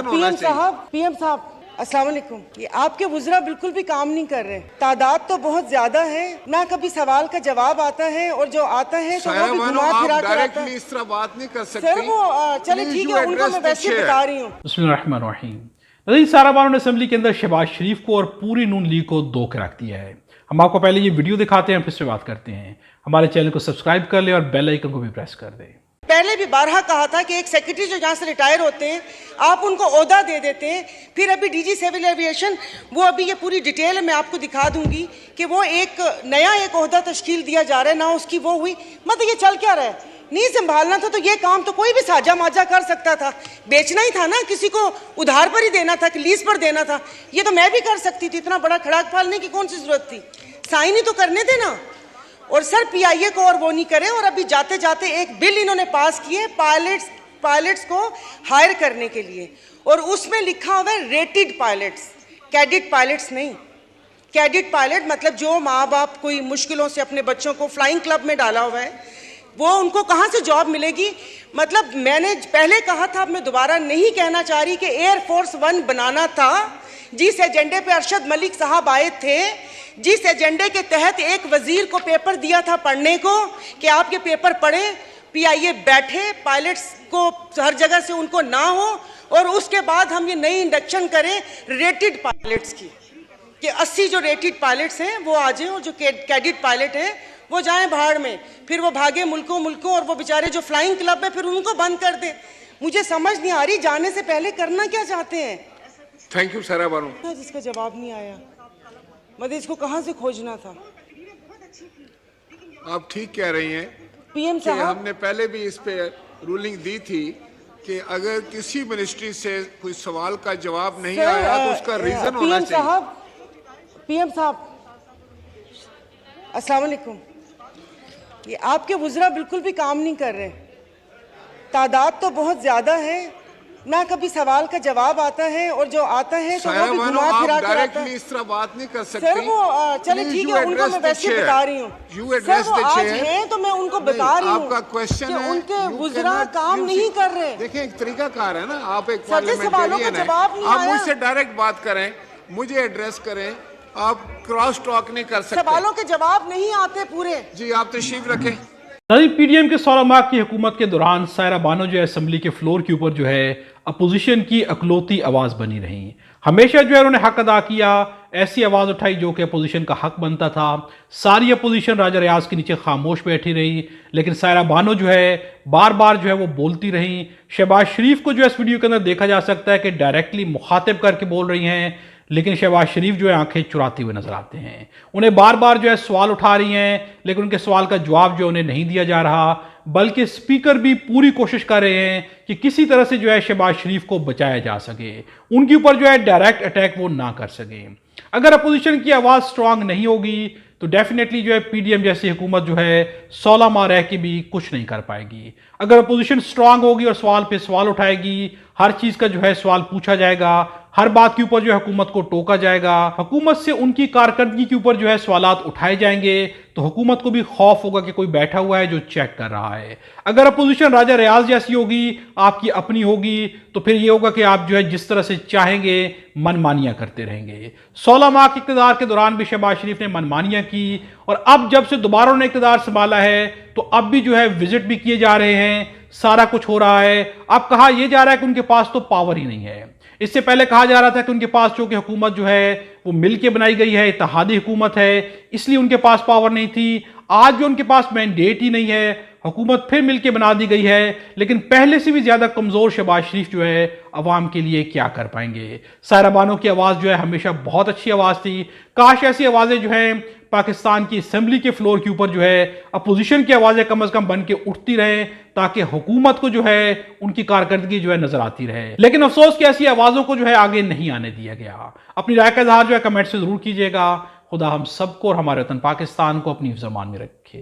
Reason होना चाहिए। PM साहब अस्सलाम वालेकुम। ये आपके वुज़रा बिल्कुल भी काम नहीं कर रहे। तादाद तो बहुत ज्यादा है, ना कभी सवाल का जवाब आता है, और जो आता है तो वो भी घुमा फिरा कर आता है। इस तरह बात नहीं कर सकते सर वो चले ठीक है, उनको मैं वैसे बता रही हूँ। बिस्मिल्लाहिर्रहमानिर्रहीम। नज़ीर सारा बानो ने असेंबली के अंदर शहबाज शरीफ को और पूरी नून लीग को दो के रख दिया है। हम आपको पहले ये वीडियो दिखाते हैं, फिर से बात करते हैं। हमारे चैनल को सब्सक्राइब कर ले और बेल आइकन को भी प्रेस कर दें। पहले भी बारहा कहा था कि एक सेक्रेटरी जो जहाँ से रिटायर होते हैं आप उनको ओहदा दे देते हैं। फिर अभी डीजी सिविल एविएशन, वो अभी ये पूरी डिटेल मैं आपको दिखा दूंगी कि वो एक नया ओहदा तश्कील दिया जा रहा है ना, उसकी वो हुई। मतलब ये चल क्या रहा है, नहीं संभालना था तो ये काम तो कोई भी साझा माजा कर सकता था। बेचना ही था ना, किसी को उधार पर ही देना था कि लीज पर देना था, ये तो मैं भी कर सकती थी। इतना बड़ा खड़ाक फालने की कौन सी जरूरत थी, साइन ही तो करने थे ना। और सर पीआईए को और वो नहीं करे। और अभी जाते जाते एक बिल इन्होंने पास किए पायलट्स को हायर करने के लिए, और उसमें लिखा हुआ है रेटेड पायलट्स, कैडेट पायलट्स नहीं। कैडेट पायलट मतलब जो माँ बाप कोई मुश्किलों से अपने बच्चों को फ्लाइंग क्लब में डाला हुआ है, वो उनको कहाँ से जॉब मिलेगी। मतलब मैंने पहले कहा था, अब मैं दोबारा नहीं कहना चाह रही कि एयरफोर्स 1 बनाना था। जिस एजेंडे पे अरशद मलिक साहब आए थे, जिस एजेंडे के तहत एक वजीर को पेपर दिया था पढ़ने को कि आप ये पेपर पढ़ें, पीआईए बैठे, पायलट्स को हर जगह से उनको ना हो, और उसके बाद हम ये नई इंडक्शन करें रेटेड पायलट्स की, कि 80 जो रेटेड पायलट्स हैं वो आ जाएं, और जो कैडेट पायलट हैं वो जाएं भाड़ में, फिर वो भागे मुल्कों, और वो बेचारे जो फ्लाइंग क्लब है फिर उनको बंद कर दें। मुझे समझ नहीं आ रही जाने से पहले करना क्या चाहते हैं। थैंक यू सारा बानो। जिसका जवाब नहीं आया, मतलब इसको कहाँ से खोजना था। आप ठीक कह रही हैं पीएम कि साहब, हमने पहले भी इस पे रूलिंग दी थी कि अगर किसी मिनिस्ट्री से कोई सवाल का जवाब नहीं आया तो उसका रीजन होना चाहिए। पीएम साहब अस्सलाम वालेकुम। ये आपके वुज़रा बिल्कुल भी काम नहीं कर रहे। तादाद तो बहुत ज्यादा है, ना कभी सवाल का जवाब आता है, और जो आता है तो वो भी घुमा फिरा कर आता है। इस तरह बात नहीं कर सकती। सर वो चले ठीक है, उनको मैं वैसे बता रही हूँ। सर वो आज हैं तो मैं उनको बता रही हूँ। आपका क्वेश्चन है, उनके वुज़रा काम नहीं कर रहे। देखिए एक तरीकाकार है ना, आप एक पार्लियामेंटेरियन हैं, आप मुझसे डायरेक्ट बात करें, मुझे एड्रेस करें, आप क्रॉस टॉक नहीं कर सकते। सवालों के जवाब नहीं आते पूरे। जी आप तशरीफ रखें। नज़ीर पीडीएम के 16 माह की हुकूमत के दौरान सायरा बानो जो है असेंबली के फ्लोर के ऊपर जो है अपोजिशन की अकलौती आवाज़ बनी रही। हमेशा जो है उन्होंने हक अदा किया, ऐसी आवाज़ उठाई जो कि अपोजिशन का हक बनता था। सारी अपोजिशन राजा रियाज के नीचे खामोश बैठी रही, लेकिन सायरा बानो जो है बार बार जो है वो बोलती रही। शहबाज शरीफ को जो है इस वीडियो के अंदर देखा जा सकता है कि डायरेक्टली मुखातिब करके बोल रही हैं, लेकिन शहबाज शरीफ जो है आंखें चुराते हुए नजर आते हैं। उन्हें बार बार जो है सवाल उठा रही हैं, लेकिन उनके सवाल का जवाब जो उन्हें नहीं दिया जा रहा, बल्कि स्पीकर भी पूरी कोशिश कर रहे हैं कि किसी तरह से जो है शहबाज शरीफ को बचाया जा सके, उनके ऊपर जो है डायरेक्ट अटैक वो ना कर सके। अगर अपोजिशन की आवाज़ स्ट्रांग नहीं होगी तो डेफिनेटली जो है पीडीएम जैसी हुकूमत जो है 16 माह रह के भी कुछ नहीं कर पाएगी। अगर अपोजिशन स्ट्रांग होगी और सवाल पे सवाल उठाएगी, हर चीज़ का जो है सवाल पूछा जाएगा, हर बात के ऊपर जो है हुकूमत को टोका जाएगा, हुकूमत से उनकी कारकर्दगी के ऊपर जो है सवालात उठाए जाएंगे, तो हुकूमत को भी खौफ होगा कि कोई बैठा हुआ है जो चेक कर रहा है। अगर अपोजिशन राजा रियाज जैसी होगी, आपकी अपनी होगी, तो फिर ये होगा कि आप जो है जिस तरह से चाहेंगे मनमानियां करते रहेंगे। 16 माह के इक़्तिदार के दौरान भी शहबाज शरीफ ने मनमानियां की, और अब जब से दोबारा उन्होंने इक़्तिदार संभाला है तो अब भी जो है विजिट भी किए जा रहे हैं, सारा कुछ हो रहा है। अब कहा यह जा रहा है कि उनके पास तो पावर ही नहीं है। इससे पहले कहा जा रहा था कि उनके पास जो कि हुकूमत जो है वो मिलके बनाई गई है, इत्तेहादी हुकूमत है, इसलिए उनके पास पावर नहीं थी। आज भी उनके पास मैंडेट ही नहीं है, हुकूमत फिर मिलके बना दी गई है, लेकिन पहले से भी ज्यादा कमजोर शहबाज शरीफ जो है अवाम के लिए क्या कर पाएंगे। सायरा बानो की आवाज़ जो है हमेशा बहुत अच्छी आवाज़ थी। काश ऐसी आवाज़ें जो है पाकिस्तान की असेंबली के फ्लोर के ऊपर जो है अपोजिशन की आवाज़ें कम अज़ कम बन के उठती रहें, ताकि हुकूमत को जो है उनकी कारकर्दगी जो है नजर आती रहे। लेकिन अफसोस कि ऐसी आवाज़ों को जो है आगे नहीं आने दिया गया। अपनी राय का इजहार जो है कमेंट से ज़रूर कीजिएगा। खुदा हम सबको और हमारे वतन पाकिस्तान को अपनी ज़मान में रखे।